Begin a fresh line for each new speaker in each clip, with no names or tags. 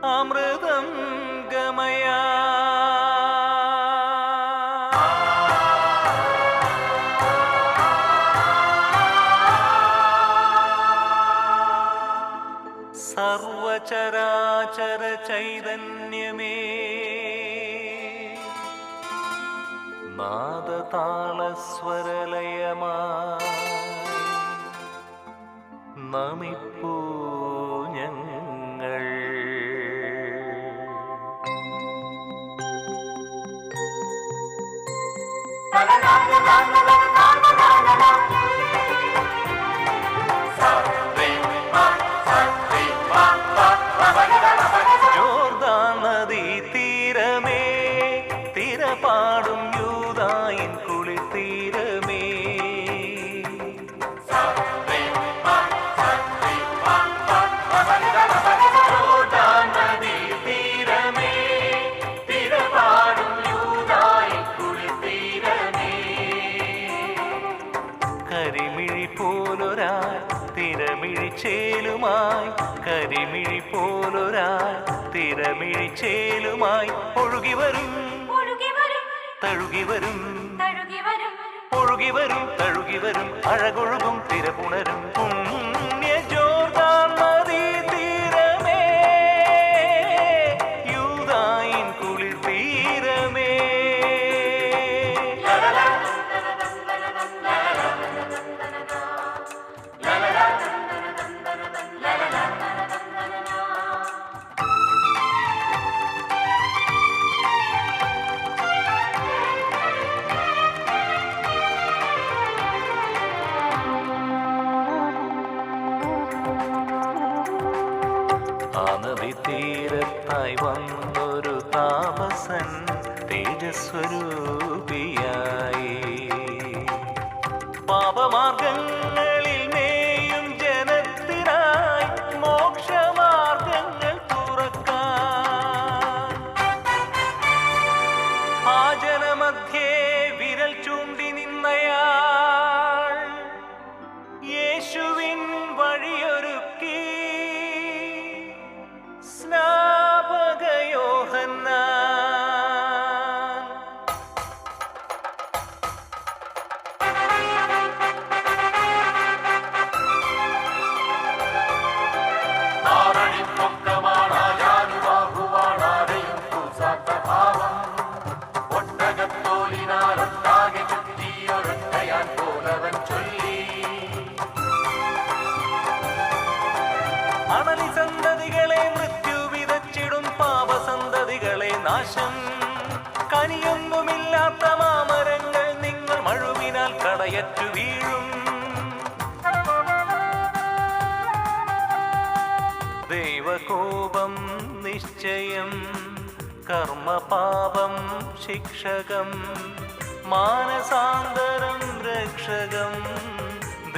അമൃതം ഗമയ. സർവചരാചര ചൈതന്യമേ, നാദതാളസ്വരലയമായി നമിപ്പൂ ഞങ്ങൾ. ജോർദാൻ നദീ തീരമേ, തിരപാടും യൂദായിൻ കുളിർത്തീരമേ, ജോർദാൻ നദീ തീരമേ, തിരപാടും യൂദായിൻ കുളിർത്തീരമേ. കരിമിഴി പോലൊരാൾ തിരമിഴിച്ചേലുമായി, കരിമിഴി പോലൊരാൾ തിരമിഴിച്ചേലുമായി ഒഴുകി വരും, തഴുകി വരും, ഒഴുകി വരും, തഴുകി വരും, അഴകൊഴുകും തിരപുണരും പുണ്യ ജോർദാൻ നദീ തീരമേ, യൂദായിൻ കുളിർ തീരമേ. ആ നദി തീരത്തായി വന്നൊരു താപസൻ തേജസ്വരൂപിയായി, പാപമാർഗങ്ങളിൽ മേയും ജനത്തിനായി മോക്ഷമാർഗങ്ങൾ തുറക്കാൻ. ആ ജനമധ്യേ വിരൽ ചൂണ്ടി നിന്നയാൾ യേശുവിൻ വഴിയൊരുക്കി. സ്നാപക യോഹന്നാൻ, അണലി സന്തതികളെ മൃത്യു വിതച്ചിടും, പാപസന്തതികളെ നാശം. കനിയൊന്നുമില്ലാത്ത മാമരങ്ങൾ നിങ്ങൾ മഴുവിനാൽ കടയറ്റു വീഴും. ദൈവകോപം നിശ്ചയം, കർമ്മപാപം ശിക്ഷകം, മാനസാന്തരം രക്ഷകം,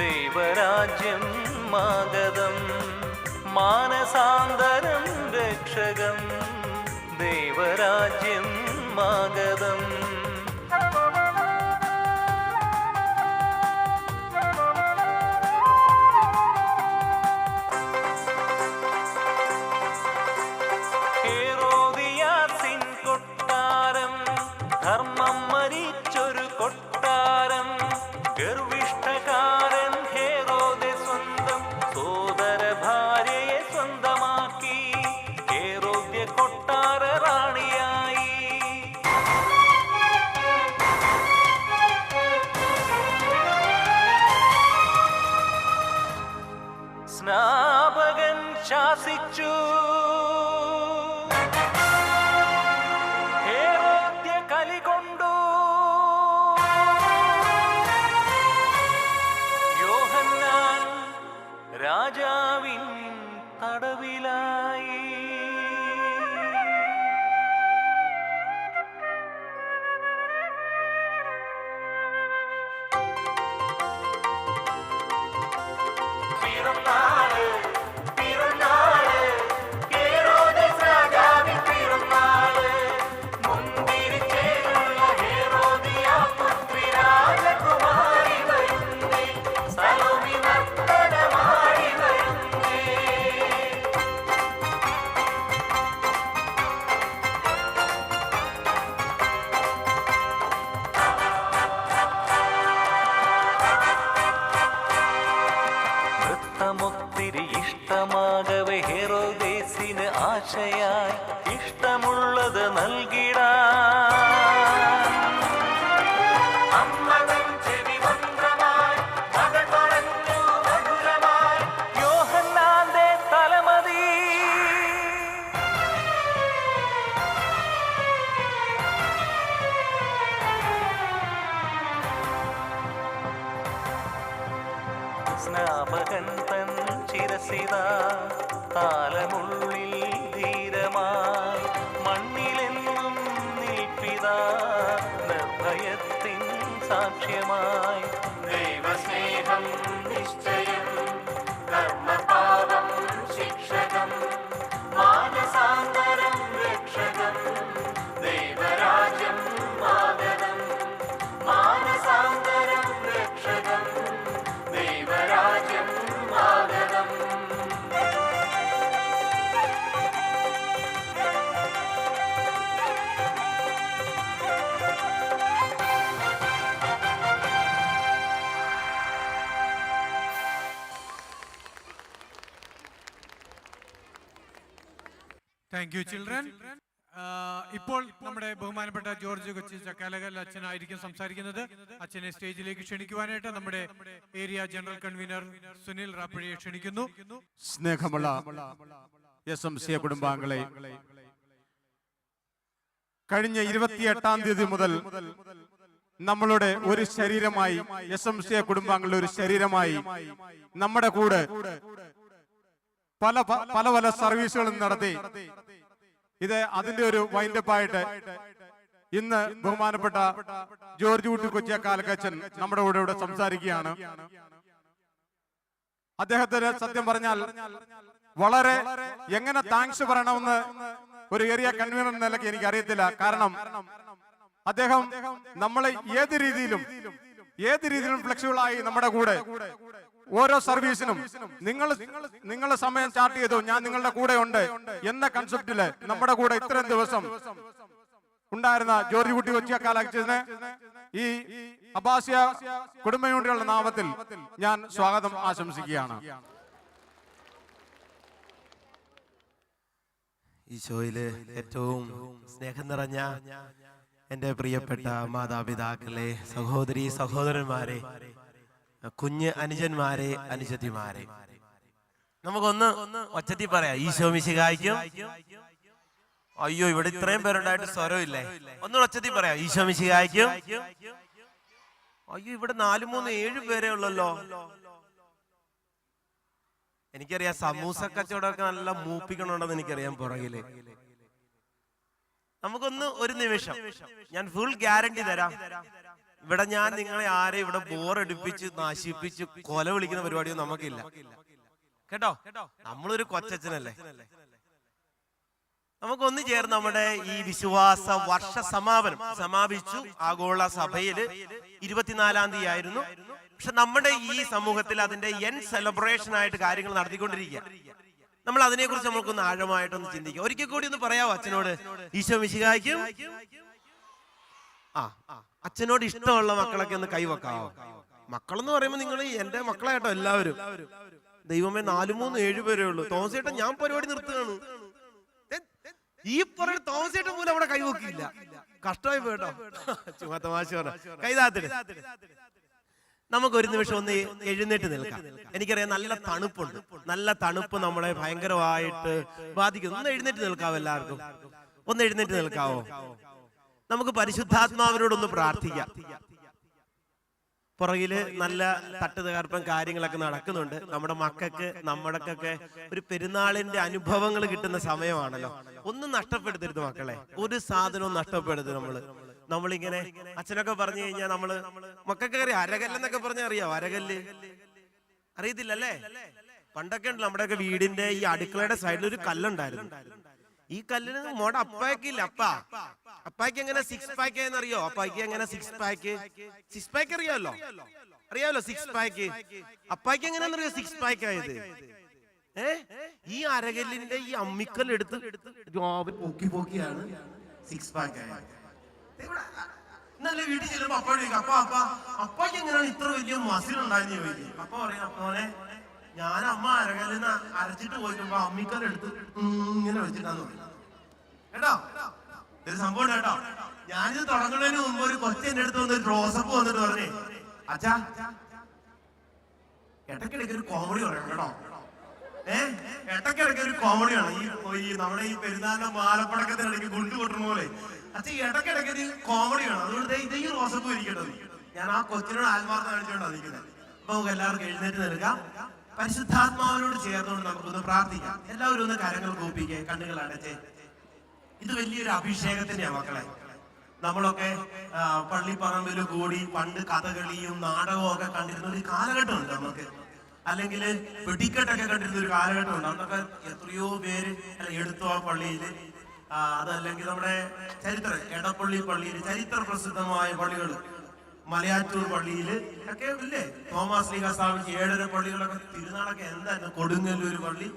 ദൈവരാജ്യം മാഗതം. മാനസാന്തരം രക്ഷകം, ദൈവരാജ്യം മാഗതം. ഹെരോദിയാസിൻ കൊട്ടാരം, ധർമ്മം മരിച്ചൊരു കൊട്ടാരം, ഗർവിഷ്ഠകാരൻ ഹെരോദെ സ്വന്തം സോദര ഭാര്യയെ സ്വന്തമാക്കി, ഹെരോദ്യ കൊട്ടാര റാണിയായി. സ്നാപകൻ ശാസിച്ചു, ഹെരോദ്യ കലികൊണ്ടു, യോഹന്നാൻ രാജാവിൻ തടവിലായി. ആശയായി ഇഷ്ടമുള്ളത് നൽകിടാ. സ്നാപകൻ തൻ ശിരസിതാ താലമുള്ളിൽ ധീരമായി മണ്ണിലെന്നും നിൽപ്പിതാ നിർഭയത്തിൻ സാക്ഷ്യമായി. ദൈവസ്നേഹം നിശ്ചയം കർമ്മപാപം ശിക്ഷകം മാനസാന്തരം രക്ഷകം ദൈവരാജ്യം ആഗതം മാനസാന്തരം രക്ഷകം ദൈവരാജ്യം ആഗതം.
Thank you children. ഇപ്പോൾ നമ്മുടെ ബഹുമാനപ്പെട്ട ജോർജ് കൊച്ചി ചക്കാലകൽ അച്ഛനായിരിക്കും സംസാരിക്കുന്നത്. അച്ഛനെ സ്റ്റേജിലേക്ക് ക്ഷണിക്കുവാനായിട്ട് നമ്മുടെ ഏരിയ ജനറൽ കൺവീനർ സുനിൽ റാപ്പഴിയെ ക്ഷണിക്കുന്നു.
സ്നേഹമുള്ള SMCA കുടുംബാംഗങ്ങളെ, കഴിഞ്ഞ 28-ാം തീയതി മുതൽ നമ്മളുടെ ഒരു ശരീരമായി SMCA കുടുംബാംഗങ്ങളുടെ ഒരു ശരീരമായി നമ്മുടെ കൂടെ പല പല സർവീസുകളും നടത്തി. ഇത് അതിന്റെ ഒരു വൈൻഡപ്പ് ആയിട്ട് ഇന്ന് ബഹുമാനപ്പെട്ട ജോർജ് കുട്ടി കൊച്ചിക്കാലക്കച്ചൻ നമ്മുടെ കൂടെ ഇവിടെ സംസാരിക്കുകയാണ്. അദ്ദേഹത്തിന് സത്യം പറഞ്ഞാൽ വളരെ എങ്ങനെ താങ്ക്സ് പറയണമെന്ന് ഒരു ഏരിയ കൺവീനർ എന്ന നിലയ്ക്ക് എനിക്ക് അറിയത്തില്ല. കാരണം അദ്ദേഹം നമ്മളെ ഏത് രീതിയിലും ഫ്ലെക്സിബിൾ ആയി നമ്മുടെ കൂടെ ഓരോ സർവീസിനും നിങ്ങൾ സമയം ചാർട്ട് ചെയ്തു, ഞാൻ നിങ്ങളുടെ കൂടെ ഉണ്ട് എന്ന കൺസെപ്റ്റില് നമ്മുടെ കൂടെ ഇത്രയും ദിവസം ഉണ്ടായിരുന്ന ജോർജ് കുട്ടി കൊച്ചിക്കാലക്കച്ചനെ ഈ അബ്ബാസിയ കുടുംബ യൂണിറ്റുകളുടെ നാമത്തിൽ ഞാൻ സ്വാഗതം ആശംസിക്കുകയാണ്.
ഈശോയില് ഏറ്റവും സ്നേഹം നിറഞ്ഞ എൻ്റെ പ്രിയപ്പെട്ട മാതാപിതാക്കളെ, സഹോദരി സഹോദരന്മാരെ, കുഞ്ഞ് അനുജന്മാരെ, അനുജത്തിമാരെ, നമുക്കൊന്ന് ഒച്ചത്തിൽ പറയാം. ഈശോ മിശിഹായ്ക്കും. അയ്യോ, ഇവിടെ ഇത്രയും പേരുണ്ടായിട്ട് സ്വരമില്ലേ? ഒന്നുകൂടെ ഒച്ചത്തിൽ പറയാം. ഈശോ മിശിഹായ്ക്കും. അയ്യോ, ഇവിടെ 4, 3, 7 പേരേ ഉള്ളല്ലോ. എനിക്കറിയാം സമൂസ കച്ചവടമൊക്കെ നല്ല മൂപ്പിക്കണുണ്ടെന്ന് എനിക്കറിയാം പുറകില്. നമുക്കൊന്ന് ഒരു നിമിഷം, ഞാൻ ഫുൾ ഗ്യാരണ്ടി തരാം, ഇവിടെ ഞാൻ നിങ്ങളെ ആരെ ഇവിടെ ബോറടിപ്പിച്ച് നശിപ്പിച്ച് കൊല വിളിക്കുന്ന പരിപാടിയൊന്നും നമുക്കില്ല കേട്ടോ. നമ്മളൊരു കൊച്ചച്ഛനല്ലേ. നമുക്കൊന്ന് ചേർന്ന് നമ്മുടെ ഈ വിശ്വാസ വർഷ സമാപനം സമാപിച്ചു. ആഗോള സഭയില് 24-ാം തീയതി ആയിരുന്നു. പക്ഷെ നമ്മുടെ ഈ സമൂഹത്തിൽ അതിന്റെ സെലിബ്രേഷൻ ആയിട്ട് കാര്യങ്ങൾ നടത്തിക്കൊണ്ടിരിക്കുക. നമ്മൾ അതിനെക്കുറിച്ച് നമുക്കൊന്ന് ആഴമായിട്ടൊന്ന് ചിന്തിക്കാം. ഒരിക്കൽ കൂടി ഒന്ന് പറയാവോ അച്ഛനോട്? ഈശോ മിശിഹായ്ക്കും. അച്ഛനോട് ഇഷ്ടമുള്ള മക്കളൊക്കെ ഒന്ന് കൈവെക്കാവോ? മക്കളെന്ന് പറയുമ്പോ നിങ്ങൾ എന്റെ മക്കളായിട്ടോ എല്ലാവരും. ദൈവമേ, 4, 3, 7 പേരേ ഉള്ളൂ. തോമസേട്ടൻ ഞാൻ പരിപാടി നിർത്തുകയാണ്. ഈ പറയുന്ന തോമസേട്ടൻ പോലും അവിടെ കൈവെക്കില്ല. കഷ്ടമായി പോയിട്ടോ. ചുമ്മാ തമാശ പറഞ്ഞ കൈതാത്തിട്ട്. നമുക്ക് ഒരു നിമിഷം ഒന്ന് എഴുന്നേറ്റ് നിൽക്കാം. എനിക്കറിയാം നല്ല തണുപ്പുണ്ട്. നല്ല തണുപ്പ് നമ്മളെ ഭയങ്കരമായിട്ട് ബാധിക്കുന്നു. ഒന്ന് എഴുന്നേറ്റ് നിൽക്കാവോ? എല്ലാവർക്കും ഒന്ന് എഴുന്നേറ്റ് നിൽക്കാവോ? നമുക്ക് പരിശുദ്ധാത്മാവിനോടൊന്ന് പ്രാർത്ഥിക്കാം. പുറകില് നല്ല തട്ടുതകർപ്പൻ കാര്യങ്ങളൊക്കെ നടക്കുന്നുണ്ട്. നമ്മുടെ മക്കൾക്ക് നമ്മുടെക്കൊക്കെ ഒരു പെരുന്നാളിന്റെ അനുഭവങ്ങൾ കിട്ടുന്ന സമയമാണല്ലോ. ഒന്നും നഷ്ടപ്പെടുത്തരുത് മക്കളെ, ഒരു സാധനവും നഷ്ടപ്പെടുത്തരുത്. നമ്മളിങ്ങനെ അച്ഛനൊക്കെ പറഞ്ഞു കഴിഞ്ഞാൽ മക്കൾക്ക് അറിയാം. അരകല്ലെന്നൊക്കെ പറഞ്ഞാൽ അറിയാം. അരകല്ല് അറിയത്തില്ലല്ലേ? പണ്ടൊക്കെ ഉണ്ടല്ലോ നമ്മുടെയൊക്കെ വീടിന്റെ ഈ അടുക്കളയുടെ സൈഡിൽ ഒരു കല്ലുണ്ടായിരുന്നു. ഈ കല്ലിന് മോടെ അപ്പായ്ക്കില്ല. അപ്പായ്ക്ക് എങ്ങനെ 6 പാക്ക് എന്നറിയോ? അപ്പായ്ക്ക് എങ്ങനെ 6 പാക്ക് അറിയാമല്ലോ? 6 പാക്ക് അപ്പായ്ക്ക് എങ്ങനെയാണെന്നറിയോ 6 പാക്ക് ആയത്? ഈ അരകല്ലിന്റെ ഈ അമ്മിക്കൽ എടുത്ത് പോക്കിയാണ് 6 പാക്ക് ആയത്. നല്ല വീട്ടിൽ ചെല്ലുമ്പോ അപ്പാ ചോദിക്കും, അപ്പായ്ക്ക് എങ്ങനെയാണ് ഇത്ര വലിയ മസിൽ ഉണ്ടായെന്ന് ചോദിക്കും. അപ്പ പറയാം, അപ്പോനെ ഞാൻ അമ്മ അരകലിന്ന് അരച്ചിട്ട് പോയിട്ടുമ്പോ അമ്മിക്കലെടുത്ത് ഇങ്ങനെ വെച്ചിട്ടാന്ന് പറയും കേട്ടോ. ഒരു സംഭവം കേട്ടോ. ഞാനിത് തുടങ്ങുന്നതിന് മുമ്പ് ഒരു കൊച്ചി എന്റെ അടുത്ത് വന്ന് റോസപ്പ് വന്നിട്ട് പറഞ്ഞേ, അച്ഛാ ഇടയ്ക്കിടയ്ക്ക് ഒരു കോമഡി പറയണം കേട്ടോ. ഇടയ്ക്കിടയ്ക്ക് ഒരു കോമഡിയാണ് ഈ നമ്മുടെ ഈ പെരുന്നാളിന്റെ മാലപ്പടക്കത്തിനിടയ്ക്ക് ഗുണ്ടു കൊട്ടുന്ന പോലെ. അച്ഛൻ ഇടയ്ക്കിടയ്ക്ക് ഒരു കോമഡി വേണം. അതുകൊണ്ട് ഇത് ഈ റോസപ്പ് ഇരിക്കേണ്ടത്. ഞാൻ ആ കൊച്ചിനോട് ആത്മാർത്ഥം കാണിച്ചുകൊണ്ടാണ് നിൽക്കുന്നത്. അപ്പൊ നമുക്ക് എല്ലാവർക്കും എഴുന്നേറ്റ് നിൽക്കാം. പരിശുദ്ധാത്മാവിനോട് ചേർന്നുകൊണ്ട് നമുക്കൊന്ന് പ്രാർത്ഥിക്കാം. എല്ലാവരും ഒന്ന് കരങ്ങൾ കൂപ്പിക്കേ, കണ്ണുകൾ അടച്ചേ. ഇത് വലിയൊരു അഭിഷേകത്തിന്റെയാ മക്കളെ. നമ്മളൊക്കെ പള്ളിപ്പറമ്പിൽ കൂടി പണ്ട് കഥകളിയും നാടകവും ഒക്കെ കണ്ടിരുന്ന ഒരു കാലഘട്ടമുണ്ട് നമുക്ക്. അല്ലെങ്കിൽ വെടിക്കെട്ടൊക്കെ കണ്ടിരുന്ന ഒരു കാലഘട്ടമുണ്ട്. അന്നൊക്കെ എത്രയോ പേര് എടുത്തു ആ പള്ളിയില്, അതല്ലെങ്കിൽ നമ്മുടെ എടപ്പള്ളി പള്ളിയിൽ ചരിത്ര പ്രസിദ്ധമായ പള്ളികൾ, മലയാറ്റൂർ പള്ളിയില് ഒക്കെ ഇല്ലേ, തോമസ് ലീഗ സ്ഥാപിച്ച 7 പള്ളികളൊക്കെ തിരുനാളൊക്കെ എന്തായിരുന്നു, കൊടുങ്ങല്ലൂർ പള്ളി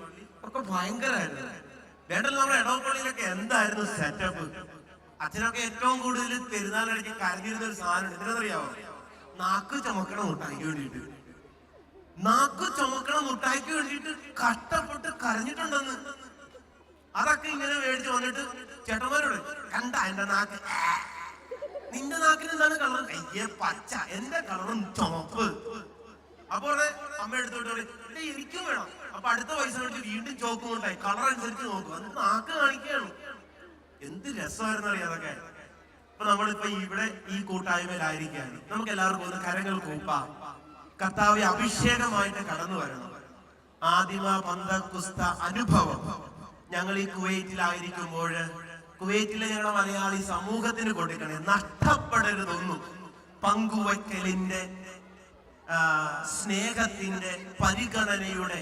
ഒക്കെ ഭയങ്കരമായിരുന്നു. വേണ്ടല്ലോ നമ്മുടെ എടപ്പള്ളിയിലൊക്കെ എന്തായിരുന്നു സെറ്റപ്പ്. അച്ഛനൊക്കെ ഏറ്റവും കൂടുതൽ പെരുന്നാളടിക്ക് കരഞ്ഞിരുന്ന ഒരു സാധനം എന്തിനാണെന്നറിയാവോ? നാക്ക് ചുമക്കണ മുട്ടായിക്ക് വേണ്ടിയിട്ട്. നാക്ക് ചുമക്കണ മുട്ടായിക്ക് വേണ്ടിയിട്ട് കഷ്ടപ്പെട്ട് കരഞ്ഞിട്ടുണ്ടെന്ന്. അതൊക്കെ ഇങ്ങനെ മേടിച്ച് വന്നിട്ട് ചേട്ടന്മാരോട്, കണ്ട എന്റെ നാക്ക്, നിന്റെ നാക്കിന് എന്താണ് കളർ? അയ്യേ പച്ച, എന്റെ കളറും ചുമപ്പ്. അപ്പൊ അമ്മ എടുത്തോട്ട് എനിക്കും വേണം. അപ്പൊ അടുത്ത പൈസ മേടിച്ച് വീണ്ടും ചോപ്പ് കൊണ്ടായി കളർ അനുസരിച്ച് നോക്കും. അത് നാക്ക് കാണിക്കുകയാണ്. എന്ത് രസമായിരുന്നു അറിയാം അതൊക്കെ. അപ്പൊ നമ്മളിപ്പോ ഇവിടെ ഈ കൂട്ടായ്മയിലായിരിക്കാണ്. നമുക്ക് എല്ലാവർക്കും ഒന്ന് കരങ്ങൾ കൂപ്പാം. കർത്താവ് അഭിഷേകമായിട്ട് കടന്നു വരണം. ആദിമ പന്തക്കുസ്ത അനുഭവം ഞങ്ങൾ ഈ കുവൈറ്റിലായിരിക്കുമ്പോൾ കുവൈറ്റിലെ ഞങ്ങളുടെ മലയാളി സമൂഹത്തിന് കൊടുക്കണേ. നഷ്ടപ്പെടരുതൊന്നും. പങ്കുവയ്ക്കലിന്റെ, സ്നേഹത്തിന്റെ, പരിഗണനയുടെ,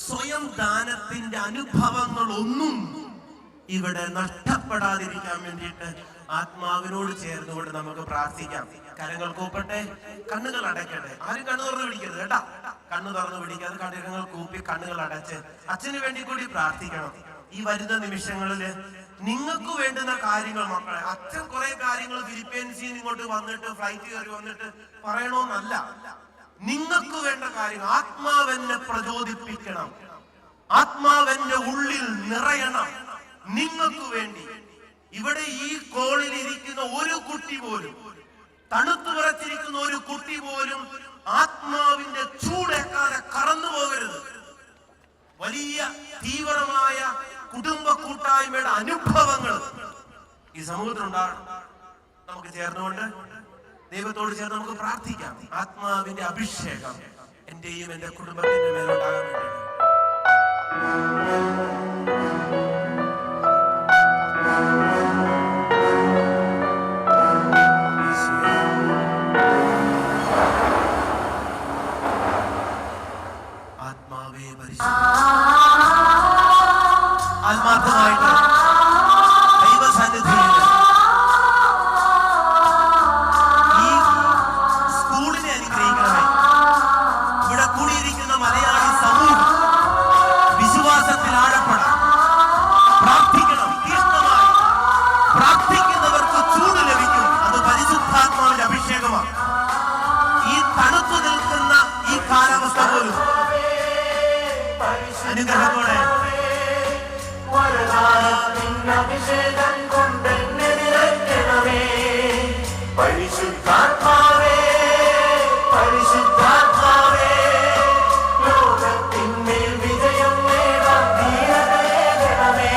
സ്വയം ദാനത്തിന്റെ അനുഭവങ്ങളൊന്നും ഇവിടെ നഷ്ടപ്പെടാതിരിക്കാൻ വേണ്ടിയിട്ട് ആത്മാവിനോട് ചേർന്നുകൊണ്ട് നമുക്ക് പ്രാർത്ഥിക്കാം. കരങ്ങൾ കൂപ്പട്ടെ, കണ്ണുകൾ അടയ്ക്കട്ടെ. ആരും കണ്ണു തുറന്ന് പിടിക്കരുത് കേട്ടാ. കണ്ണു തുറന്ന് പിടിക്കാതെ കണ്ണുകൾ കൂപ്പി കണ്ണുകൾ അടച്ച് അച്ഛന് വേണ്ടി കൂടി പ്രാർത്ഥിക്കണം. ഈ വരുന്ന നിമിഷങ്ങളില് നിങ്ങൾക്ക് വേണ്ടുന്ന കാര്യങ്ങൾ മക്കളെ, അച്ഛൻ കുറെ കാര്യങ്ങൾ ഫിലിപ്പീൻസിൽ നിന്ന് ഇങ്ങോട്ട് വന്നിട്ട് ഫ്ലൈറ്റ് കയറി വന്നിട്ട് പറയണമെന്നല്ല. നിങ്ങൾക്ക് വേണ്ട കാര്യങ്ങൾ ആത്മാവെന്നെ പ്രചോദിപ്പിക്കണം, ആത്മാവെന്റെ ഉള്ളിൽ നിറയണം. നിങ്ങൾക്ക് വേണ്ടി ഇവിടെ ഈ കോളിൽ ഇരിക്കുന്ന ഒരു കുട്ടി പോലും, തണുത്തു വിറച്ചിരിക്കുന്ന ഒരു കുട്ടി പോലും ആത്മാവിന്റെ ചൂടേക്കാതെ കടന്നു പോകരുത്. വലിയ തീവ്രമായ കുടുംബ കൂട്ടായ്മയുടെ അനുഭവങ്ങൾ ഈ സമൂഹത്തിലുണ്ടാകണം. നമുക്ക് ചേർന്നുകൊണ്ട് ദൈവത്തോട് ചേർന്ന് നമുക്ക് പ്രാർത്ഥിക്കാം. ആത്മാവിന്റെ അഭിഷേകം എന്റെയും എന്റെ കുടുംബത്തിന്റെ മേലുണ്ടാകാൻ വേണ്ടി. ആത്മാവേ ആത്മാർത്ഥമായിട്ട് ദൈവസന്നിധിയിൽ ഈ സ്കൂളിനെ അനുഗ്രഹിക്കണമേ. ഇവിടെ കൂടിയിരിക്കുന്ന മലയാളി സമൂഹം വിശ്വാസത്തിൽ ആഴപ്പെടാം. പ്രാർത്ഥിക്കണം. തീർത്ഥമായി പ്രാർത്ഥിക്കുന്നവർക്ക് ചൂട് ലഭിക്കും. അത് പരിശുദ്ധാത്മാവിന്റെ അഭിഷേകമാണ്. ഈ തണുത്തു നിൽക്കുന്ന ഈ കാലാവസ്ഥ പോലും അനുഗ്രഹത്തോടെ
അഭിഷേകം കൊണ്ടെന്നെ നിറയ്ക്കണമേ. പരിശുദ്ധാത്മാവേ, പരിശുദ്ധാത്മാവേ, ലോകത്തിന്മേൽ വിജയം നേടാൻ ധീരതയേകണമേ.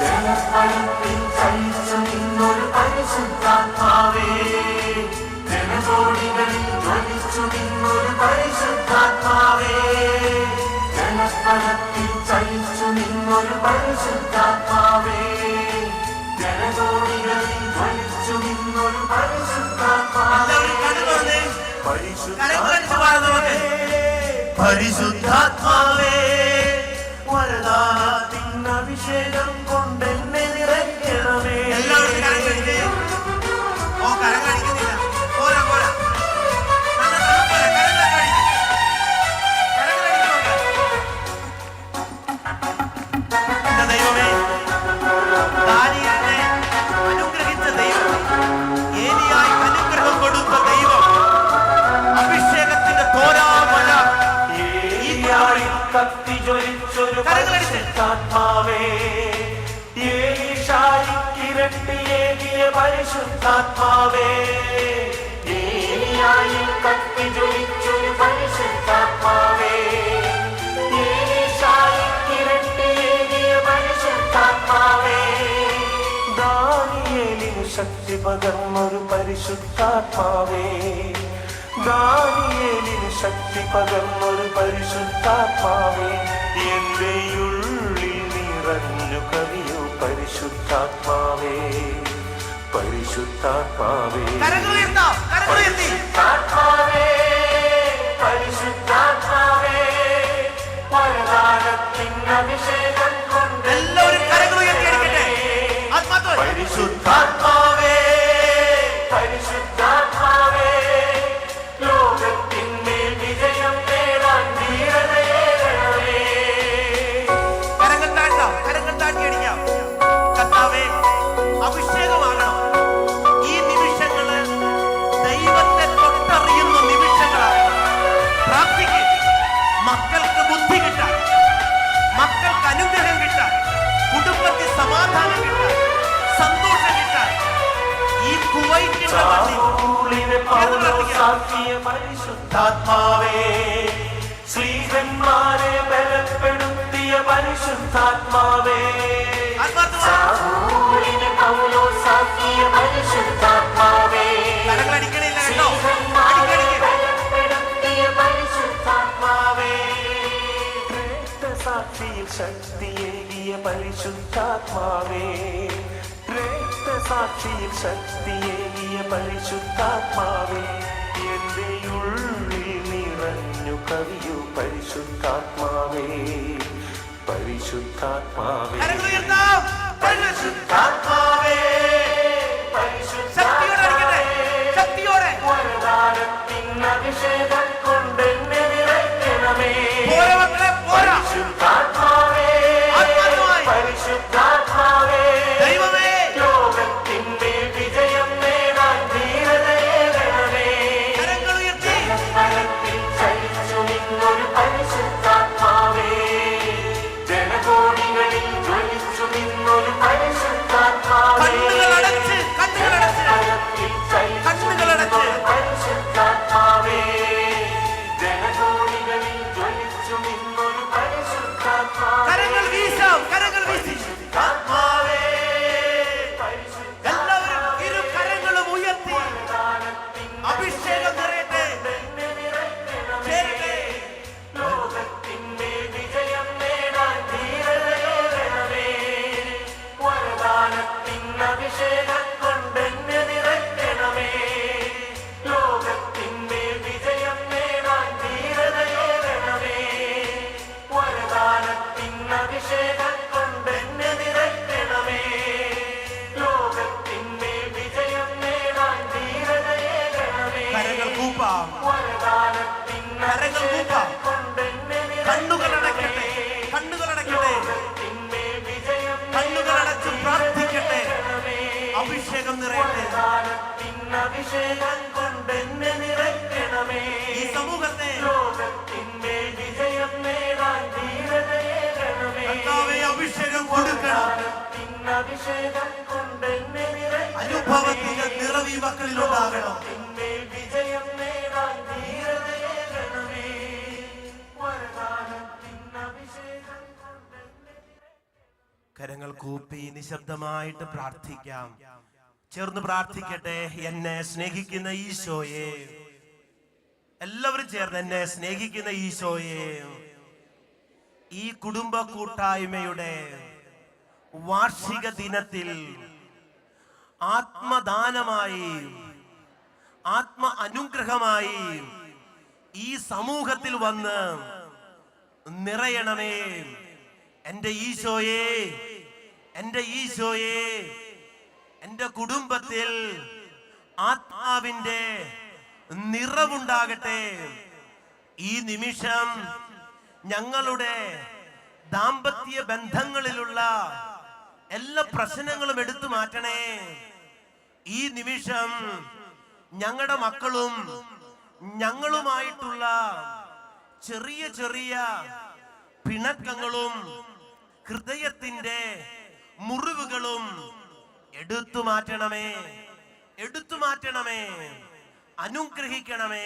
ജനഫലത്തിൽ ചലിച്ചു നിന്നൊരു പരിശുദ്ധാത്മാവേ, ജനകോടികളിൽ ജ്വലിച്ചു നിന്നൊരു പരിശുദ്ധാത്മാവേ, ജനഫലത്തിൽ ചലിച്ചു നിന്നൊരു പരിശുദ്ധാത്മാവേ, ജനകോടികളിൽ ജ്വലിച്ചു നിന്നൊരു പരിശുദ്ധാത്മാവേ. പരിശുദ്ധാത്മാവേ, വരദാനത്തിൻ അഭിഷേകം കൊണ്ടെന്നെ നിറയ്ക്കണമേ.
അനുഗ്രഹിച്ച ദൈവം, ഏലിയായി അനുഗ്രഹം കൊടുത്ത ദൈവം, അഭിഷേകത്തിന്റെ തോരാമല ഈ
ഇരട്ടിയേകിയ പരിശുദ്ധാത്മാവേ ഏലിയായിൽ കത്തി ജ്വലിച്ചൊരു പരിശുദ്ധാത്മാവേ ഏലീശായിക്ക് ഇരട്ടിയേകിയ പരിശുദ്ധാത്മാവേ ദാനിയേലിനു ശക്തി പകർന്നൊരു പരിശുദ്ധാത്മാവേ ദാനിയേലിനു ശക്തി പകർന്നൊരു പരിശുദ്ധാത്മാവേ എന്റെ ഉള്ളിൽ നിറഞ്ഞു കവിയൂ പരിശുദ്ധാത്മാവേ പരിശുദ്ധാത്മാവേ പരിശുദ്ധാത്മാവേ പരിശുദ്ധാത്മാവേ വരദാനത്തിൻ അഭിഷേകം കൊണ്ട്
എല്ലാവരും കരങ്ങൾ ഉയർത്തിയിരിക്കട്ടെ.
പരിശുദ്ധാത്മാവേ പരിശുദ്ധാത്മാവേ ലോകത്തിന്മേൽ വിജയം നേടാൻ ധീരതയേകണമേ.
കരങ്ങൾ താഴ്ത്താം, കരങ്ങൾ താഴ്ത്തി അടിക്കാം. കർത്താവേ, അഭിഷേകമാകണം. ഈ നിമിഷങ്ങള് ദൈവത്തെ തൊട്ടറിയുന്ന നിമിഷങ്ങളാണ്. പ്രാർത്ഥിക്കുക. മക്കൾക്ക് ബുദ്ധി കിട്ടാൻ, മക്കൾക്ക് അനുഗ്രഹം കിട്ടാൻ, കുടുംബത്തിൽ സമാധാനം കിട്ടാൻ, സന്തോഷം കിട്ടാൻ ഈ കുവൈറ്റിന്റെ മണ്ണിൽ
സാവൂളിനെ പൗലോസാക്കിയ പരിശുദ്ധാത്മാവേ ശ്രീകന്മാരെ ബലപ്പെടുത്തിയ പരിശുദ്ധാത്മാവേ സാവൂളിനെ പൗലോസാക്കിയ പരിശുദ്ധാത്മാവേ
കരങ്ങളടിക്കണില്ല കേട്ടോ.
ശ്രീകന്മാരെ ബലപ്പെടുത്തിയ പരിശുദ്ധാത്മാവേ രക്തസാക്ഷിയിൽ ശക്തിയേകിയ പരിശുദ്ധാത്മാവേ രക്തസാക്ഷിയിൽ ശക്തിയേകിയ പരിശുദ്ധാത്മാവേ എന്റെ ഉള്ളിൽ നിറഞ്ഞു കവിയൂ പരിശുദ്ധാത്മാവേ പരിശുദ്ധാത്മാവേ
കരങ്ങൾ ഉയർത്താം.
പരിശുദ്ധാത്മാവേ
ശക്തിയോടെ അടിക്കട്ടെ, ശക്തിയോടെ.
വരദാനത്തിൻ അഭിഷേകം കൊണ്ട് എന്നെ നിറയ്ക്കണമേ
പോരാ മക്കളെ, പോരാ.
പരിശുദ്ധാത്മാവേ
ആത്മാർത്ഥമായി.
പരിശുദ്ധാത്മാവേ
ദൈവമേ,
ലോകത്തിന്മേൽ വിജയം നേടാൻ ധീരതയേകണമേ
കരങ്ങൾ ഉയർത്തി.
ജനത്തിൽ ചലിച്ചു നിന്നൊരു പരിശുദ്ധാത്മാവേ ജനകോടികളിൽ ജ്വലിച്ചു നിന്നൊരു പരിശുദ്ധാത്മാവേ
കണ്ണുകളടച്ച്, കണ്ണുകളടച്ച്.
ജനത്തിൽ ചലിച്ചു
കണ്ണുകളടച്ച്.
നിന്നൊരു പരിശുദ്ധാത്മാവേ ജനകോടികളിൽ ജ്വലിച്ചു നിന്നൊരു പരിശുദ്ധാത്മാവേ
കരങ്ങൾ വീശാം, കരങ്ങൾ വീശി.
ആത്മാവേ
എല്ലാവരും ഇരു കരങ്ങളും ഉയർത്തി അഭിഷേകം നിറയട്ടെ, ചേരട്ടെ.
ലോകത്തിന്മേൽ വിജയം നേടാൻ ധീരതയേകണമേ വരദാനത്തിൻ അഭിഷേകം കൊണ്ട് എന്നെ നിറയ്ക്കണമേ ലോകത്തിന്മേൽ വിജയം നേടാൻ ധീരതയേകണമേ വരദാനത്തിൻ അഭിഷേകം കൊണ്ട് എന്നെ നിറയ്ക്കണമേ ലോകത്തിന്മേൽ വിജയം നേടാൻ ധീരതയേകണമേ
കരങ്ങൾ കൂപ്പാം,
വരദാനത്തിൻ
കരങ്ങൾ കൂപ്പാം.
കൊണ്ട് എന്നെ
കണ്ണുകളടക്കട്ടെ, കണ്ണുകളടക്കട്ടെ.
ലോകത്തിന്മേൽ വിജയം
കണ്ണുകളടച്ച് പ്രാർത്ഥിക്കട്ടെ. അഭിഷേകം നിറയട്ടെ.
അഭിഷേകം കൊണ്ട് എന്നെ നിറയ്ക്കണമേ
ഈ സമൂഹത്തെ
ലോകത്തിന്മേൽ വിജയം നേടാൻ ധീരതയേകണമേ
കർത്താവേ, അഭിഷേകം കൊടുക്കണം.
അഭിഷേകം കൊണ്ട് എന്നെ
അനുഭവത്തിന്റെ നിറവ് ഈ മക്കളിലുണ്ടാകണം.
നിറയ്ക്കണമേ വിജയം നേടാൻ ധീരതയേകണമേ വരദാനത്തിൻ അഭിഷേകം കൊണ്ട് എന്നെ
കരങ്ങൾ കൂപ്പി നിശബ്ദമായിട്ട് പ്രാർത്ഥിക്കാം. ചേർന്ന് പ്രാർത്ഥിക്കട്ടെ. എന്നെ സ്നേഹിക്കുന്ന ഈശോയെ, എല്ലാവരും ചേർന്ന് എന്നെ സ്നേഹിക്കുന്ന ഈശോയെ, ഈ കുടുംബ കൂട്ടായ്മയുടെ വാർഷിക ദിനത്തിൽ ആത്മദാനമായി, ആത്മ അനുഗ്രഹമായി ഈ സമൂഹത്തിൽ വന്ന് നിറയണമേ. എൻ്റെ ഈശോയെ, എൻ്റെ ഈശോയെ, എൻ്റെ കുടുംബത്തിൽ ആത്മാവിൻ്റെ നിറവുണ്ടാകട്ടെ. ഈ നിമിഷം ഞങ്ങളുടെ ദാമ്പത്യ ബന്ധങ്ങളിലുള്ള എല്ലാ പ്രശ്നങ്ങളും എടുത്തു മാറ്റണേ. ഈ നിമിഷം ഞങ്ങളുടെ മക്കളും ഞങ്ങളുമായിട്ടുള്ള ചെറിയ ചെറിയ പിണക്കങ്ങളും ഹൃദയത്തിന്റെ മുറിവുകളും എടുത്തു മാറ്റണമേ, എടുത്തു മാറ്റണമേ, അനുഗ്രഹിക്കണമേ.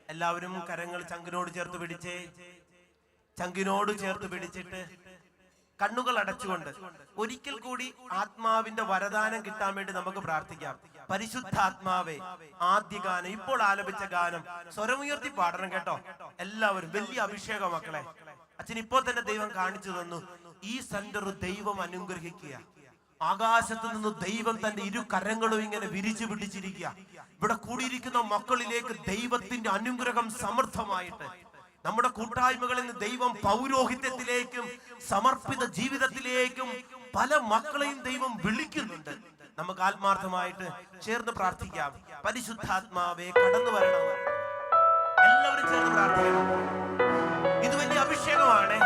എല്ലാവരും കരങ്ങൾ ചങ്കിനോട് ചേർത്ത് പിടിച്ചേ. ചങ്കിനോട് ചേർത്ത് പിടിച്ചിട്ട് കണ്ണുകൾ അടച്ചുകൊണ്ട് ഒരിക്കൽ കൂടി ആത്മാവിന്റെ വരദാനം കിട്ടാൻ വേണ്ടി നമുക്ക് പ്രാർത്ഥിക്കാം. പരിശുദ്ധാത്മാവേ, ആദ്യ ഗാനം, ഇപ്പോൾ ആലപിച്ച ഗാനം സ്വരമുയർത്തി പാടണം കേട്ടോ. എല്ലാവരും വലിയ അഭിഷേകം മക്കളെ. അച്ഛൻ ഇപ്പോൾ തന്നെ ദൈവം കാണിച്ചു തന്നു. ഈ സെന്റർ ദൈവം അനുഗ്രഹിക്കുക. ആകാശത്ത് നിന്ന് ദൈവം തന്റെ ഇരു കരങ്ങളും ഇങ്ങനെ വിരിച്ചു പിടിച്ചിരിക്കുക. ഇവിടെ കൂടിയിരിക്കുന്ന മക്കളിലേക്ക് ദൈവത്തിന്റെ അനുഗ്രഹം സമൃദ്ധമായിട്ട്, നമ്മുടെ കൂട്ടായ്മകളിൽ നിന്ന് ദൈവം പൗരോഹിത്യത്തിലേക്കും സമർപ്പിത ജീവിതത്തിലേക്കും പല മക്കളെയും ദൈവം വിളിക്കുന്നുണ്ട്. നമുക്ക് ആത്മാർത്ഥമായിട്ട് ചേർന്ന് പ്രാർത്ഥിക്കാം. പരിശുദ്ധാത്മാവേ കടന്നു വരണം. എല്ലാവരും ചേർന്ന് പ്രാർത്ഥിക്കണം. ഇത് വലിയ അഭിഷേകമാണ്.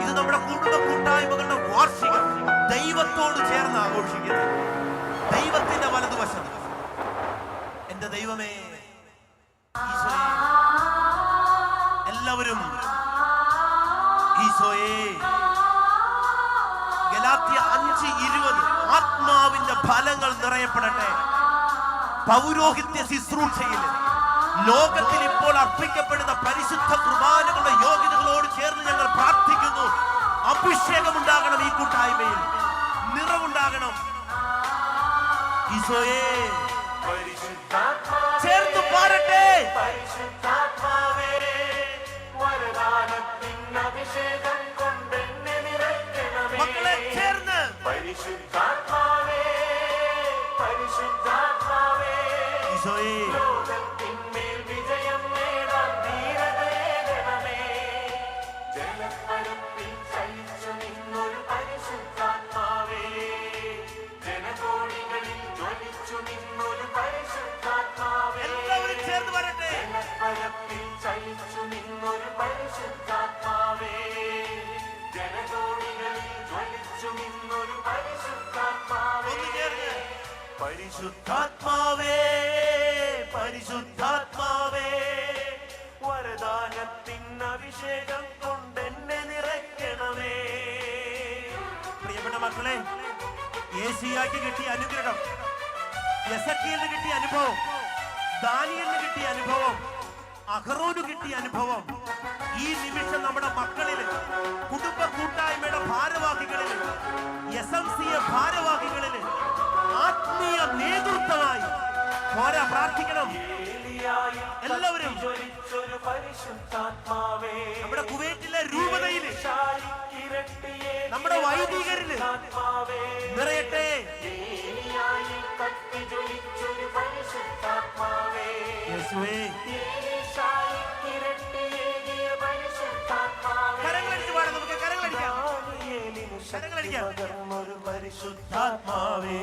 ഇത് നമ്മുടെ കുടുംബ കൂട്ടായ്മകളുടെ വാർഷികം ദൈവത്തോട് ചേർന്ന് ആഘോഷിക്കുന്നത്. ദൈവത്തിന്റെ വലതുവശം. എന്റെ ദൈവമേ, ഈശോയെ, എല്ലാവരും ഈശോയെ, ഗലാത്യ 5:20 ആത്മാവിന്റെ ഫലങ്ങൾ നിറയപ്പെടട്ടെ. പൗരോഹിത്യ ശുശ്രൂഷയിൽ ലോകത്തിൽ ഇപ്പോൾ അർപ്പിക്കപ്പെടുന്ന പരിശുദ്ധ കുർബാനകളുടെ യോഗ്യതകളോട് ചേർന്ന് ഞങ്ങൾ പ്രാർത്ഥിക്കുന്നു. അഭിഷേകം ഉണ്ടാകണം, ഈ കൂട്ടായ്മയിൽ നിറവുണ്ടാകണം. ഈശോയെ, ചേർത്ത് പാടട്ടെ.
പരിശുദ്ധാത്മാവേ, വരദാനത്തിൻ അഭിഷേകം കൊണ്ടെന്നെ നിറയ്ക്കണമേ.
മക്കളെ ചേർന്ന്
പരിശുദ്ധാത്മാവേ, പരിശുദ്ധാത്മാവേ,
ഈശോയെ,
ലോകത്തിന്മേൽ വിജയം നേടാൻ ധീരതയേകണമേ. ജലപ്പരപ്പിൽ ചലിച്ചു നിന്നൊരു പരിശുദ്ധാത്മാവേ, ജനകോടികളിൽ ജ്വലിച്ചു നിന്നൊരു പരിശുദ്ധാത്മാവേ.
എല്ലാവരും ചേർന്ന് വരട്ടെ.
ജലപ്പരപ്പിൽ ചലിച്ചു നിന്നൊരു പരിശുദ്ധാത്മാവേ, ജനകോടികളിൽ ജ്വലിച്ചു നിന്നൊരു പരിശുദ്ധാത്മാവേ.
ഒന്ന് ചേർന്ന് പരിശുദ്ധാത്മാവേ, പരിശുദ്ധാത്മാവേ,
വരദാനത്തിൻ അഭിഷേകം കൊണ്ടെന്നെ നിറയ്ക്കണമേ.
പ്രിയപ്പെട്ട മക്കളെ, യേശയ്യായ്ക്ക് കിട്ടിയ അനുഗ്രഹം, എസെക്കിയേലിന് കിട്ടിയ അനുഭവം, ദാനിയേലിന് കിട്ടിയ അനുഭവം, അഹറോന് കിട്ടിയ അനുഭവം ഈ നിമിഷം നമ്മുടെ മക്കളിൽ, കുടുംബ കൂട്ടായ്മയുടെ ഭാരവാഹികളിൽ, SMCA ഭാരവാഹികളിൽ ആത്മീയ നേതൃത്വമായി പോരാ പ്രാർത്ഥിക്കണം. എല്ലാവരും
ജ്വലിച്ചൊരു പരിശുദ്ധാത്മാവേ,
നമ്മുടെ കുവൈറ്റിലെ രൂപതയില്,
ശാലിക്കിരട്ടിയെ
നമ്മുടെ വൈദികരില്
ആത്മാവേ,
നിറയട്ടെ.
ഏലിയായിൽ കത്തി ജ്വലിച്ചൊരു പരിശുദ്ധാത്മാവേ,
യേശുവേ,
ശാലിക്കിരട്ടിയേകിയ പരിശുദ്ധാത്മാവേ,
കരങ്ങളടിച്ച് പാടാം. നമുക്ക് കരങ്ങളടിക്കാം.
ദാനിയേലിനു ശക്തി
കരങ്ങളടിക്കാം.
പകർന്നൊരു പരിശുദ്ധാത്മാവേ,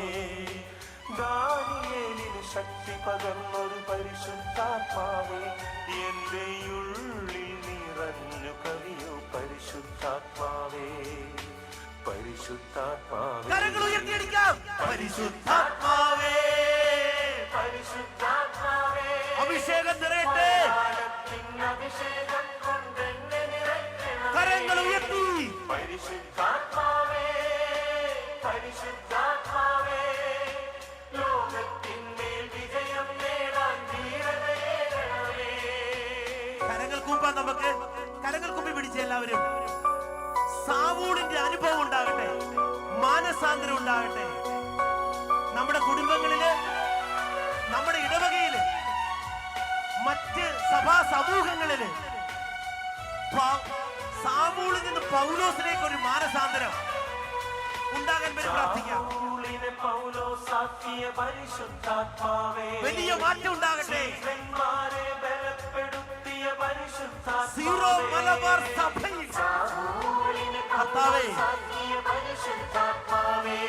ദാനിയേലിനു ശക്തി പകർന്നൊരു പരിശുദ്ധാത്മാവേ, എന്റെ ഉള്ളിൽ നിറഞ്ഞു കവിയോ പരിശുദ്ധാത്മാവേ, പരിശുദ്ധാത്മാവേ,
കരങ്ങൾ ഉയർത്തിയടിക്കാം. പരിശുദ്ധാത്മാവേ,
പരിശുദ്ധാത്മാവേ,
അഭിഷേകം നിറയട്ടെ.
കാലത്തിൻ അഭിഷേകം കൊണ്ടെന്നെ നിറയ്ക്കണമേ.
കരങ്ങൾ ഉയർത്തി.
പരിശുദ്ധാത്മാവേ, പരിശുദ്ധാത്മാവേ, ലോകത്തിന്മേൽ വിജയം നേടാൻ ധീരതയേകണമേ.
കരങ്ങൾ കൂപ്പാൻ നമുക്ക്. കരങ്ങൾ കൂപ്പി പിടിച്ച എല്ലാവരും സാവൂളിന്റെ അനുഭവം ഉണ്ടാകട്ടെ, മാനസാന്തരം ഉണ്ടാകട്ടെ. നമ്മുടെ കുടുംബങ്ങളില്, നമ്മുടെ ഇടവകയില്, മറ്റ് സഭാ സമൂഹങ്ങളില് സാവൂളിൽ നിന്ന് പൗലോസിലേക്ക് ഒരു മാനസാന്തരം ഉണ്ടാകാൻ വേണ്ടി പ്രാർത്ഥിക്കാം.
സാവൂളിനെ പൗലോസാക്കിയ പരിശുദ്ധാത്മാവേ,
വലിയ മാറ്റം ഉണ്ടാകട്ടെ.
ശിഷ്യന്മാരെ ബലപ്പെടുത്തിയ
സീറോ മലബാർ സഭയിൽ
സാവൂളിനെ
കർത്താവേ,
പൗലോസാക്കിയ പരിശുദ്ധാത്മാവേ,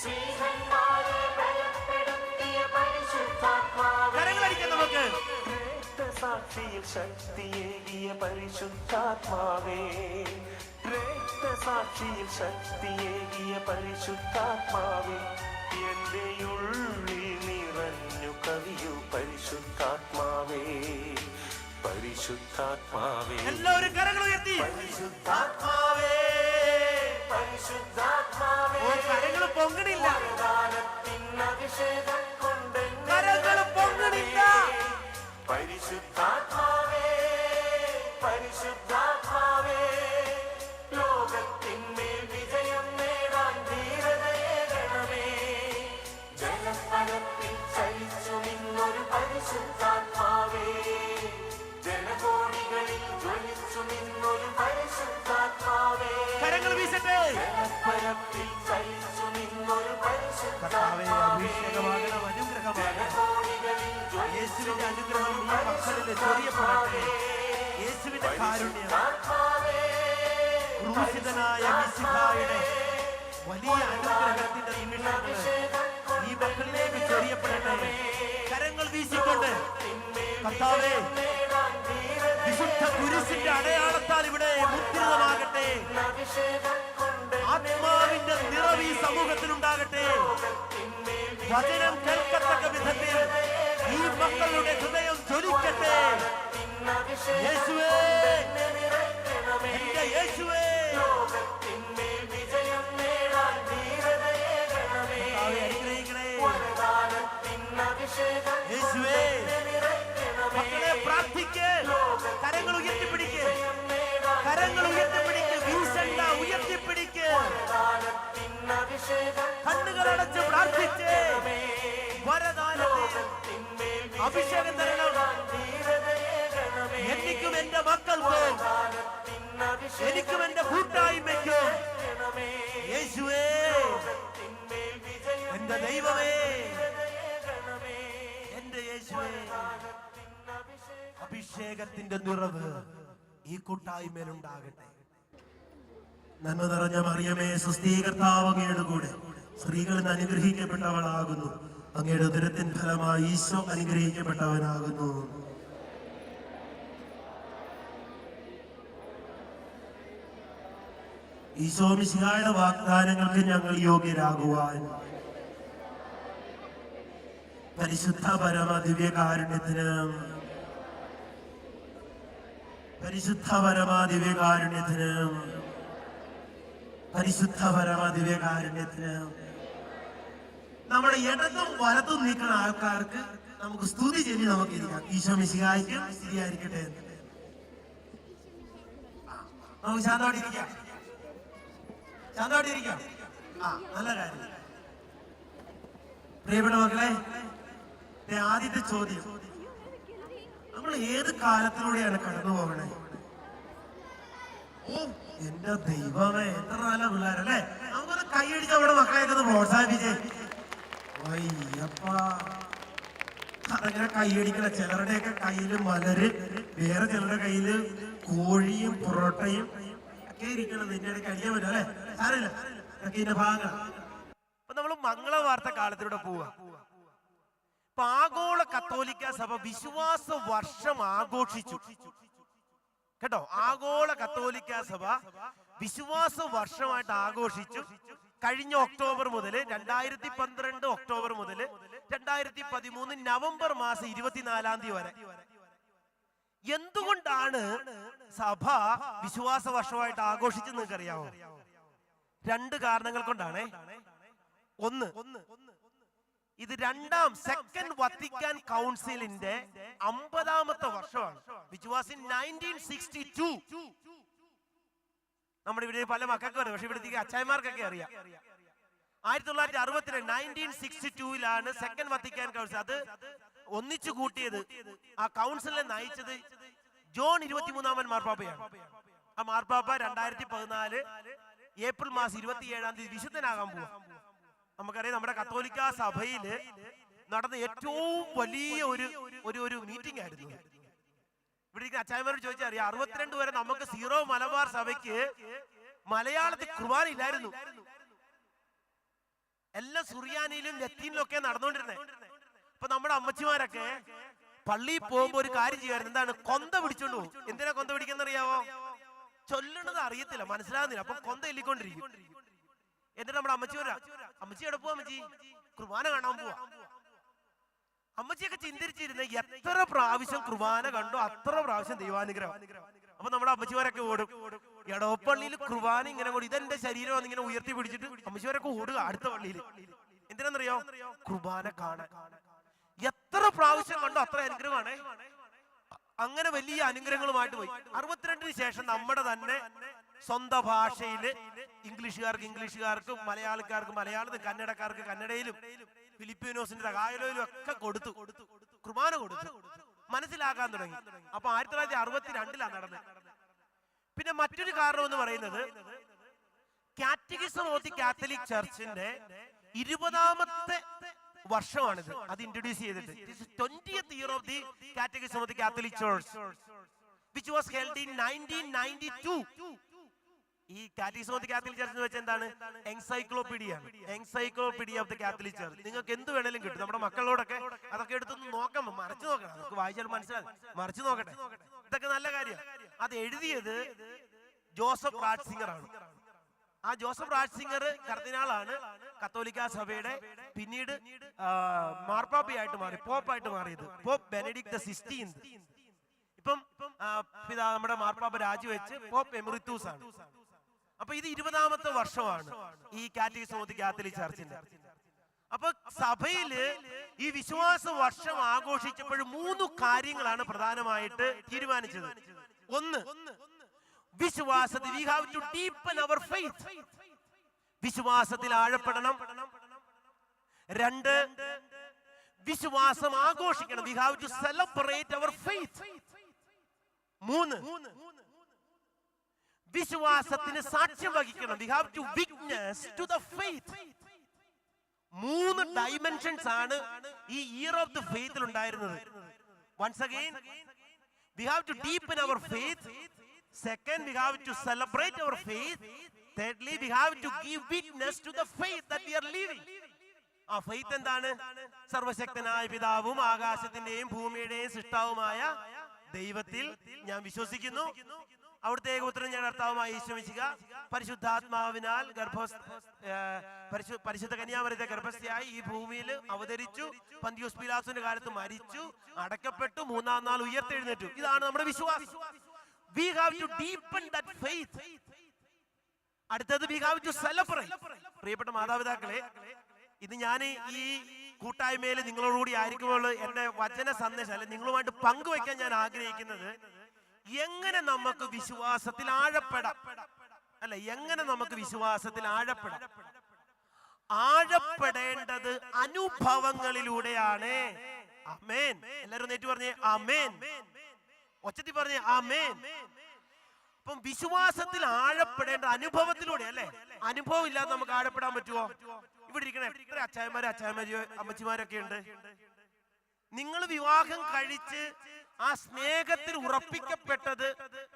ശിഷ്യന്മാരെ ബലപ്പെടുത്തിയ പരിശുദ്ധാത്മാവേ,
കരങ്ങളടിക്കാം നമുക്ക്.
രക്തസാക്ഷിയിൽ ശക്തിയേകിയ പരിശുദ്ധാത്മാവേ, രക്തസാക്ഷിയിൽ ശക്തിയേകിയ പരിശുദ്ധാത്മാവേ, എന്റെ ഉള്ളിൽ നിറഞ്ഞു കവിയൂ പരിശുദ്ധാത്മാവേ, പരിശുദ്ധാത്മാവേ,
എല്ലാവരും കരങ്ങൾ ഉയർത്തി.
പരിശുദ്ധാത്മാവേ, പരിശുദ്ധാത്മാവേ,
കരങ്ങൾ പൊങ്ങണ തന്നെ ചൊരിയപ്പെടട്ടെ. യേശുവിന്റെ കാരുണ്യം ക്രൂശിതനായ മിശിഹായുടെ വലിയ അനുഗ്രഹത്തിന്റെ നിമിഷങ്ങൾ ഈ മക്കളിലേക്ക് ചൊരിയപ്പെടട്ടെ. കരങ്ങൾ വീശിക്കൊണ്ട് കർത്താവേ, വിശുദ്ധ കുരിശിന്റെ അടയാളത്താൽ ഇവിടെ മുദ്രിതമാകട്ടെ. ആത്മാവിന്റെ നിറവ് ഈ സമൂഹത്തിലുണ്ടാകട്ടെ. വചനം കേൾക്കത്തക്ക വിധത്തിൽ ഈ മക്കളുടെ ഹൃദയം ജ്വലിക്കട്ടെ. യേശുവേ, എന്റെ യേശുവേ, അനുഗ്രഹിക്കണേ. യേശുവേ, മക്കളെ പ്രാർത്ഥിക്ക്. കരങ്ങൾ ഉയർത്തിപ്പിടിക്ക്, കരങ്ങൾ ഉയർത്തിപ്പിടിക്ക്. വീശണ്ട, ഉയർത്തിപ്പിടിക്ക്. കണ്ണുകളടച്ച് പ്രാർത്ഥിച്ച് വരദാനത്തെ അഭിഷേകം തരണം. എനിക്കും എന്റെ മക്കൾക്കും, എനിക്കും എന്റെ കൂട്ടായ്മയ്ക്കും. യേശുവേ, എന്റെ ദൈവമേ, എന്റെ യേശുവേ, അഭിഷേകത്തിന്റെ നിറവ് ഈ കൂട്ടായ്മയിലുണ്ടാകട്ടെ. നന്മ നിറഞ്ഞ മറിയമേ, സ്വസ്തി, കർത്താവ് അങ്ങയുടെ കൂടെ സ്ത്രീകളിൽ അനുഗ്രഹിക്കപ്പെട്ടവളാകുന്നു. അങ്ങയുടെ ഉദരത്തിൻ ഫലമായി ഈശോ അനുഗ്രഹിക്കപ്പെട്ടവനാകുന്നു. ഈശോ മിശിഹായുടെ വാഗ്ദാനങ്ങൾക്ക് ഞങ്ങൾ യോഗ്യരാകുവാൻ പരിശുദ്ധ പരമ ദിവ്യകാരുണ്യത്തിന്, പരിശുദ്ധ പരമ ദിവ്യകാരുണ്യത്തിന്, പരിശുദ്ധ പരമ ദിവ്യകാരുണ്യത്തിന്. നമ്മുടെ ഇടതും വലതും നിൽക്കുന്ന ആൾക്കാർക്ക് നമുക്ക് സ്തുതി ചൊല്ലി നമുക്ക് ഇരിക്കാം. ഈശോ മിശിഹായ്ക്കും സ്തുതിയായിരിക്കട്ടെ. നമുക്ക് ശാന്തമായിട്ടിരിക്കാം, ശാന്തമായിട്ടിരിക്കാം. നല്ല കാര്യം. പ്രിയപ്പെട്ട മക്കളെ, ആദ്യത്തെ ചോദ്യം, നമ്മൾ ഏത് കാലത്തിലൂടെയാണ് കടന്നു പോകണേ? ഓ എന്റെ ദൈവമേ, എത്ര നല്ല പിള്ളേരല്ലേ. നമുക്കൊന്ന് കൈയടിച്ച് നമ്മുടെ മക്കളെയൊക്കെ ഒന്ന് പ്രോത്സാഹിപ്പിച്ചേ. അതങ്ങനെ കൈയടിക്കണ. ചിലരുടെയൊക്കെ കയ്യില് മലര്, വേറെ ചിലരുടെ കയ്യില് കോഴിയും പൊറോട്ടയും ഒക്കെ ഇരിക്കണത്. ഇതിന്റെ ഇടയ്ക്ക് അടിക്കാൻ പറ്റും അല്ലെ? സാരമില്ല, ഒക്കെ ഇതിന്റെ ഭാഗം. അപ്പൊ നമ്മള് മംഗളവാർത്ത കാലത്തിലൂടെ പോവാ. ആഗോള കത്തോലിക്ക സഭ വിശ്വാസ വർഷം ആഘോഷിച്ചു കേട്ടോ. ആഗോള കത്തോലിക്ക സഭ വിശ്വാസ വർഷമായിട്ട് ആഘോഷിച്ചു. കഴിഞ്ഞ ഒക്ടോബർ മുതൽ 2012 ഒക്ടോബർ മുതൽ 2013 നവംബർ മാസം 24 തീയതി വരെ. എന്തുകൊണ്ടാണ് സഭ വിശ്വാസ വർഷമായിട്ട് ആഘോഷിച്ചെന്ന് നിങ്ങൾക്കറിയാമോ? 2 കാരണങ്ങൾ കൊണ്ടാണ്. ഒന്ന്, ഇത് സെക്കൻഡ് വത്തിക്കാൻ കൗൺസിലിന്റെ 50ാമത്തെ വർഷമാണ്. Which was in 1962. നമ്മുടെ ഇവിടെ പല മക്കൾക്കും അറിയാം, പക്ഷെ ഇവിടത്തേക്ക് അച്ചായമാർക്കൊക്കെ അറിയാം. 1962 1962 സെക്കൻഡ് വത്തിക്കാൻ കൗൺസിൽ അത് ഒന്നിച്ചു കൂട്ടിയത്. ആ കൗൺസിലിനെ നയിച്ചത് ജോൺ 23-ാമൻ മാർപ്പാപ്പയാണ്. ആ മാർപ്പാപ്പ 2014 ഏപ്രിൽ മാസം 27-ാം തീയതി വിശുദ്ധനാകാൻ പോവാ. നമുക്കറിയാം, നമ്മുടെ കത്തോലിക്ക സഭയില് നടന്ന ഏറ്റവും വലിയ ഒരു മീറ്റിംഗ് ആയിരുന്നു. ഇവിടെ അച്ചായമാരോട് ചോദിച്ചാൽ അറിയാം, 62 വരെ നമുക്ക് സീറോ മലബാർ സഭയ്ക്ക് മലയാളത്തിൽ കുർബാന ഇല്ലായിരുന്നു. എല്ലാം സുറിയാനിയിലും ലത്തീനിലും ഒക്കെ നടന്നുകൊണ്ടിരുന്നേ. അപ്പൊ നമ്മുടെ അമ്മച്ചിമാരൊക്കെ പള്ളിയിൽ പോകുമ്പോ ഒരു കാര്യം ചെയ്യുമായിരുന്നു. എന്താണ്? കൊന്ത പിടിച്ചോണ്ട് പോകും. എന്തിനാ കൊന്ത പിടിക്കുന്നറിയാവോ? ചൊല്ലണത് അറിയത്തില്ല, മനസ്സിലാകുന്നില്ല. അപ്പൊ കൊന്ത എല്ലിക്കൊണ്ടിരിക്കും. എന്നിട്ട് നമ്മുടെ അമ്മച്ചി വരാ, അമ്മച്ചി എവിടെ പോവാ? അമ്മച്ചി കുർബാന കാണാൻ പോവാ. അമ്മച്ചിയൊക്കെ ചിന്തിച്ചിരുന്ന എത്ര പ്രാവശ്യം കുർബാന കണ്ടോ അത്ര പ്രാവശ്യം ദൈവാനുഗ്രഹം. അപ്പൊ നമ്മുടെ അമ്മച്ചിമാരൊക്കെ ഓടും. എടവപ്പള്ളിയിൽ കുർബാന ഇങ്ങനെ കൂടി, ഇതെന്റെ ശരീരം ഇങ്ങനെ ഉയർത്തി പിടിച്ചിട്ട് അമ്മച്ചിമാരൊക്കെ ഓടുക അടുത്ത പള്ളിയിൽ. എന്തിനാന്നറിയോ? കുർബാന കാണാൻ. എത്ര പ്രാവശ്യം കണ്ടോ അത്ര അനുഗ്രഹമാണ്. അങ്ങനെ വലിയ അനുഗ്രഹങ്ങളുമായിട്ട് പോയി. 62-ന് ശേഷം നമ്മുടെ തന്നെ സ്വന്തം ഭാഷയില് ഇംഗ്ലീഷുകാർക്കും മലയാളിക്കാർക്ക് മലയാളത്തിൽ, കന്നഡക്കാർക്ക് കന്നഡയിലും, ഫിലിപ്പീനോസിന്റെ തകായലോയിലും ഒക്കെ കൊടുത്തു, കുർബാന കൊടുത്തു, മനസ്സിലാക്കാൻ തുടങ്ങി. അപ്പൊ 1962-ലാണ് നടന്നത്. പിന്നെ മറ്റൊരു കാരണം എന്ന് പറയുന്നത്, കാറ്റഗിസം ഓഫ് ദി കാത്തലിക് ചർച്ചിന്റെ 20ാമത്തെ വർഷമാണിത് അത് ഇൻട്രൊഡ്യൂസ് ചെയ്തിട്ട്. 20th year of the Catechism of the Catholic Church, which was held in 1992. ഈ catechism of the Catholic Church എന്ന് വെച്ചാൽ എന്താണ്? Encyclopaedia of the Catholic Church. നിങ്ങൾക്ക് എന്ത് വേണേലും കിട്ടും. നമ്മുടെ മക്കളോടൊക്കെ അതൊക്കെ എടുത്തൊന്ന് നോക്കാം, മറിച്ചു നോക്കണം. നമുക്ക് വായിച്ചാൽ മനസ്സിലാകും, മറിച്ചു നോക്കട്ടെ. ഇതൊക്കെ നല്ല കാര്യം. അത് എഴുതിയത് ജോസഫ് റാറ്റ്സിംഗർ ആണ്. ആ ജോസഫ് റാറ്റ്സിംഗർ കർദിനാളാണ്, കത്തോലിക്ക സഭയുടെ പിന്നീട് മാർപ്പാപ്പയായിട്ട് മാറി, പോപ്പായിട്ട് മാറിയത് പോപ്പ് ബെനഡിക്ട് ദി 16th. ഇപ്പം നമ്മുടെ മാർപ്പാപ്പ രാജിവെച്ച് പോപ്പ് എമിറിറ്റൂസ് ആണ്. അപ്പൊ ഇത് 20ാമത്തെ വർഷമാണ് ഈ കാറ്റഗിസം ഓഫ് ദി കാത്തലിക് ചർച്ചിന്റെ. അപ്പൊ സഭയില് ഈ വിശ്വാസ വർഷം ആഘോഷിച്ചപ്പോൾ 3 കാര്യങ്ങളാണ് പ്രധാനമായിട്ട് തീരുമാനിച്ചത്. ഒന്ന്, വിശ്വാസത്തിൽ we have to deepen our faith. വിശ്വാസത്തിൽ ആഴപ്പെടണം. 2, വിശ്വാസം ആഘോഷിക്കണം. we have to celebrate our faith. 3, വിശ്വാസത്തിന് സാക്ഷ്യം വഹിക്കണം. we have to witness to the faith. 3 dimensions ആണ് ഈ ഇയർ ഓഫ് ദി ഫെയ്ത്തിൽ ഉണ്ടായിരുന്നത്. once again, we have to deepen our faith. Second, we have to celebrate our faith. Thirdly, we have to give witness to the faith that we are living. ആ faith എന്താണ്? സർവശക്തനായ പിതാവും ആകാശത്തിന്റെയും ഭൂമിയുടെയും സൃഷ്ടാവുമായ ദൈവത്തിൽ ഞാൻ വിശ്വസിക്കുന്നു. അവിടുത്തെ ഏകപുത്രൻ ഞാൻ കർത്താവുമായി യേശുമിശിഹ പരിശുദ്ധാത്മാവിനാൽ പരിശുദ്ധ കന്യാമറിയത്തെ ഗർഭസ്ഥയായി ഈ ഭൂമിയിൽ അവതരിച്ചു, പന്തിയോസ് പീലാത്തോസിന്റെ കാലത്ത് മരിച്ചു, അടക്കപ്പെട്ടു, 3-ാം നാൾ ഉയർത്തെഴുന്നേറ്റു. ഇതാണ് നമ്മുടെ വിശ്വാസം. We have to deepen that faith. അടുത്തത് we have to celebrate. പ്രിയപ്പെട്ട മാതാപിതാക്കളെ, ഇത് ഞാൻ ഈ കൂട്ടായ്മയിൽ നിങ്ങളോടുകൂടി ആയിരിക്കുമ്പോൾ എന്റെ വചന സന്ദേശം അല്ലെ നിങ്ങളുമായിട്ട് പങ്കുവെക്കാൻ ഞാൻ ആഗ്രഹിക്കുന്നത്, എങ്ങനെ നമുക്ക് വിശ്വാസത്തിൽ ആഴപ്പെടാം, അല്ല എങ്ങനെ നമുക്ക് വിശ്വാസത്തിൽ ആഴപ്പെടാം. ആഴപ്പെടേണ്ടത് അനുഭവങ്ങളിലൂടെയാണ്. ആമേൻ. എല്ലാവരും നേറ്റു പറഞ്ഞേ ആമേൻ. ഒച്ചത്തി പറഞ്ഞേ ആമേൻ. അപ്പം വിശ്വാസത്തിൽ ആഴപ്പെടേണ്ട അനുഭവത്തിലൂടെ അല്ലേ? അനുഭവം ഇല്ലാതെ നമുക്ക് ആഴപ്പെടാൻ പറ്റുമോ? ഇവിടെ ഇരിക്കണേ എത്ര അച്ചായന്മാരോ അമ്മച്ചിമാരൊക്കെ ഉണ്ട്. നിങ്ങൾ വിവാഹം കഴിച്ച് ആ സ്നേഹത്തിൽ ഉറപ്പിക്കപ്പെട്ടത്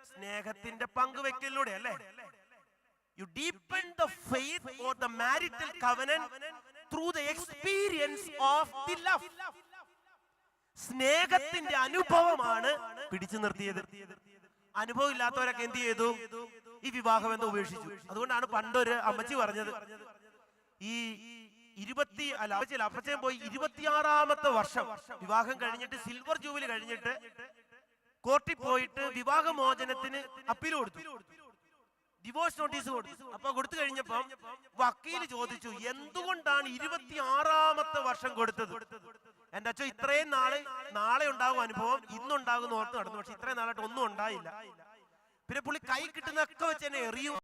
സ്നേഹത്തിന്റെ പങ്കുവെക്കലിലൂടെ അല്ലേ? You deepen the faith or the marital covenant through the experience of the love. സ്നേഹത്തിന്റെ അനുഭവമാണ് പിടിച്ചു നിർത്തിയത്. അനുഭവം ഇല്ലാത്തവരൊക്കെ എന്ത് ചെയ്തു? ഈ വിവാഹബന്ധം ഉപേക്ഷിച്ചു. അതുകൊണ്ടാണ് പണ്ടൊരു അമ്മച്ചി പറഞ്ഞത്, ഈ അപ്പച്ചൻ പോയി 26ാമത്തെ വർഷം വിവാഹം കഴിഞ്ഞിട്ട്, സിൽവർ ജൂബിലി കഴിഞ്ഞിട്ട് കോർട്ടിൽ പോയിട്ട് വിവാഹമോചനത്തിന് അപ്പീൽ കൊടുത്തു, ഡിവോഴ്സ് നോട്ടീസ് കൊടുത്തു. അപ്പൊ കൊടുത്തു കഴിഞ്ഞപ്പം വക്കീൽ ചോദിച്ചു, എന്തുകൊണ്ടാണ് 26ാമത്തെ വർഷം കൊടുത്തത്? എന്റെ അച്ഛൻ ഇത്രയും നാളെ ഉണ്ടാകും അനുഭവം, ഇന്നുണ്ടാകുന്ന ഓർത്ത് നടന്നു, പക്ഷെ ഇത്രയും നാളായിട്ട് ഒന്നും ഉണ്ടായില്ല. പിന്നെ പുള്ളി കൈ കിട്ടുന്നൊക്കെ വെച്ച് എന്നെ എറിയും.